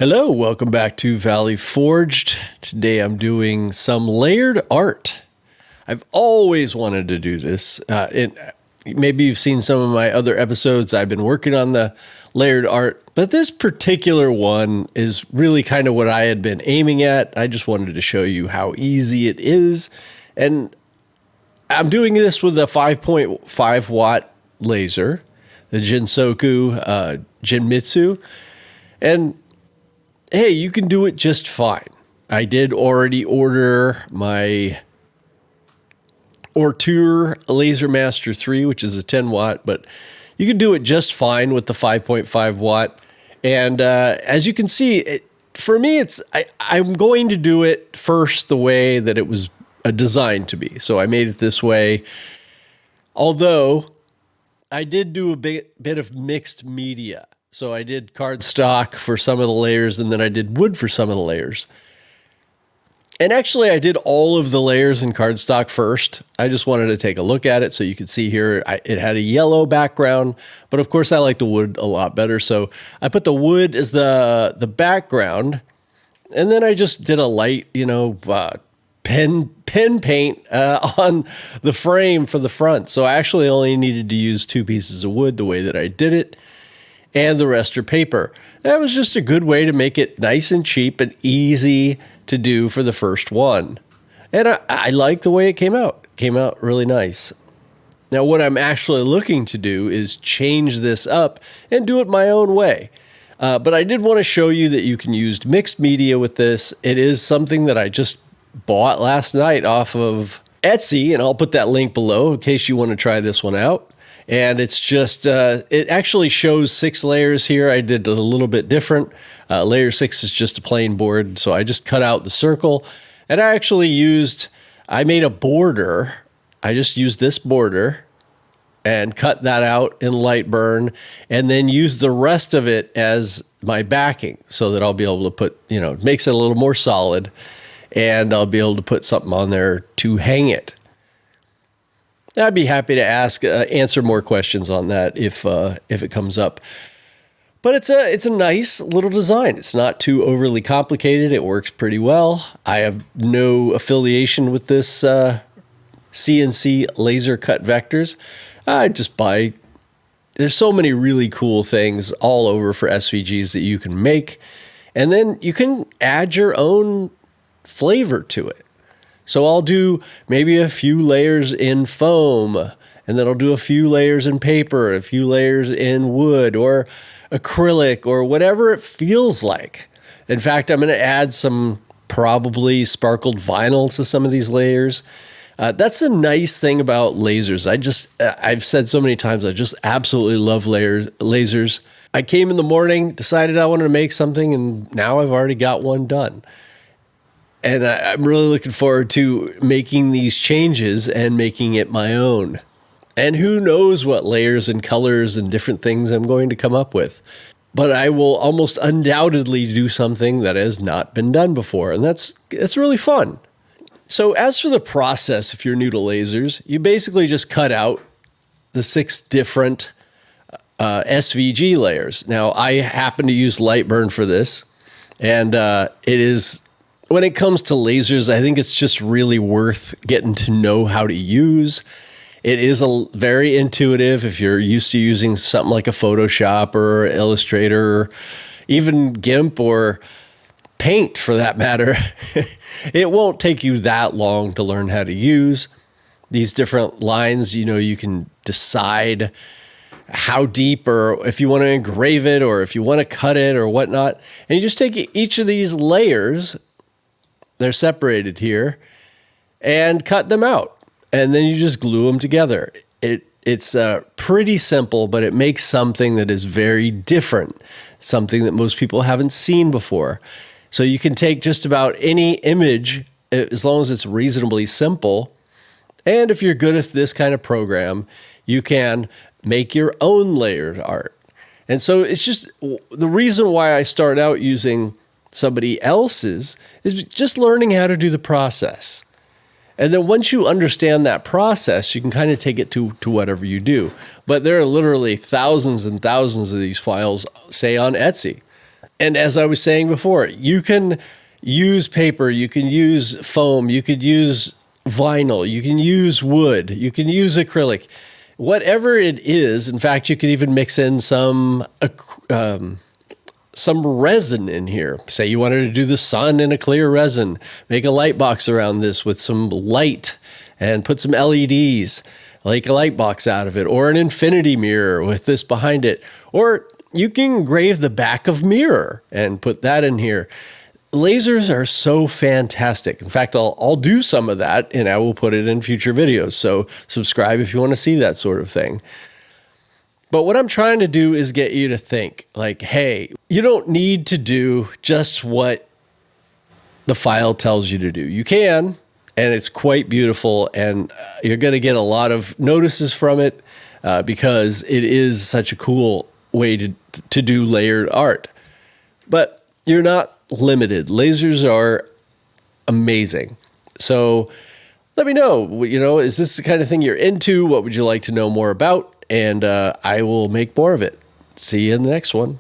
Hello, welcome back to Valley Forged. Today I'm doing some layered art. I've always wanted to do this. Maybe you've seen some of my other episodes. I've been working on the layered art, but this particular one is really kind of what I had been aiming at. I just wanted to show you how easy it is. And I'm doing this with a 5.5 watt laser, the Jinsoku Jinmitsu. And hey, you can do it just fine. I did already order my Ortur Laser Master 3, which is a 10 watt, but you can do it just fine with the 5.5 watt. And as you can see, for me, I'm going to do it first the way that it was designed to be. So I made it this way. Although I did do a bit of mixed media. So I did cardstock for some of the layers, and then I did wood for some of the layers. And actually, I did all of the layers in cardstock first. I just wanted to take a look at it so you could see here. It had a yellow background, but of course I like the wood a lot better. So I put the wood as the background, and then I just did a light, pen paint on the frame for the front. So I actually only needed to use 2 pieces of wood the way that I did it, and the rest are paper. That was just a good way to make it nice and cheap and easy to do for the first one. And I like the way it came out. It came out really nice. Now, what I'm actually looking to do is change this up and do it my own way. But I did want to show you that you can use mixed media with this. It is something that I just bought last night off of Etsy, and I'll put that link below in case you want to try this one out. And it's just, it actually shows 6 layers here. I did it a little bit different. Layer 6 is just a plain board. So I just cut out the circle, and I made a border. I just used this border and cut that out in light burn, and then used the rest of it as my backing so that I'll be able to put, it makes it a little more solid, and I'll be able to put something on there to hang it. I'd be happy to answer more questions on that if it comes up. But it's a nice little design. It's not too overly complicated. It works pretty well. I have no affiliation with this CNC laser cut vectors. I just buy. There's so many really cool things all over for SVGs that you can make, and then you can add your own flavor to it. So I'll do maybe a few layers in foam, and then I'll do a few layers in paper, a few layers in wood or acrylic or whatever it feels like. In fact, I'm going to add some probably sparkled vinyl to some of these layers. That's a nice thing about lasers. I've said so many times, I just absolutely love lasers. I came in the morning, decided I wanted to make something, and now I've already got one done. And I'm really looking forward to making these changes and making it my own. And who knows what layers and colors and different things I'm going to come up with. But I will almost undoubtedly do something that has not been done before. And that's really fun. So as for the process, if you're new to lasers, you basically just cut out the 6 different SVG layers. Now, I happen to use Lightburn for this. And when it comes to lasers, I think it's just really worth getting to know how to use. It is very intuitive if you're used to using something like a Photoshop or Illustrator, or even GIMP or Paint for that matter. It won't take you that long to learn how to use these different lines. You can decide how deep, or if you want to engrave it, or if you want to cut it or whatnot. And you just take each of these layers, they're separated here, and cut them out. And then you just glue them together. It's pretty simple, but it makes something that is very different, something that most people haven't seen before. So you can take just about any image, as long as it's reasonably simple. And if you're good at this kind of program, you can make your own layered art. And so it's just the reason why I start out using somebody else's is just learning how to do the process. And then once you understand that process, you can kind of take it to whatever you do. But there are literally thousands and thousands of these files, say on Etsy. And as I was saying before, you can use paper, you can use foam, you could use vinyl, you can use wood, you can use acrylic, whatever it is. In fact, you could even mix in some resin in here. Say you wanted to do the sun in a clear resin, make a light box around this with some light and put some LEDs, like a light box out of it, or an infinity mirror with this behind it, or you can engrave the back of mirror and put that in here. Lasers are so fantastic. In fact, I'll do some of that and I will put it in future videos. So subscribe if you want to see that sort of thing. But what I'm trying to do is get you to think like, hey, you don't need to do just what the file tells you to do. You can, and it's quite beautiful, and you're going to get a lot of notices from it because it is such a cool way to do layered art. But you're not limited. Lasers are amazing. So let me know, is this the kind of thing you're into? What would you like to know more about? And I will make more of it. See you in the next one.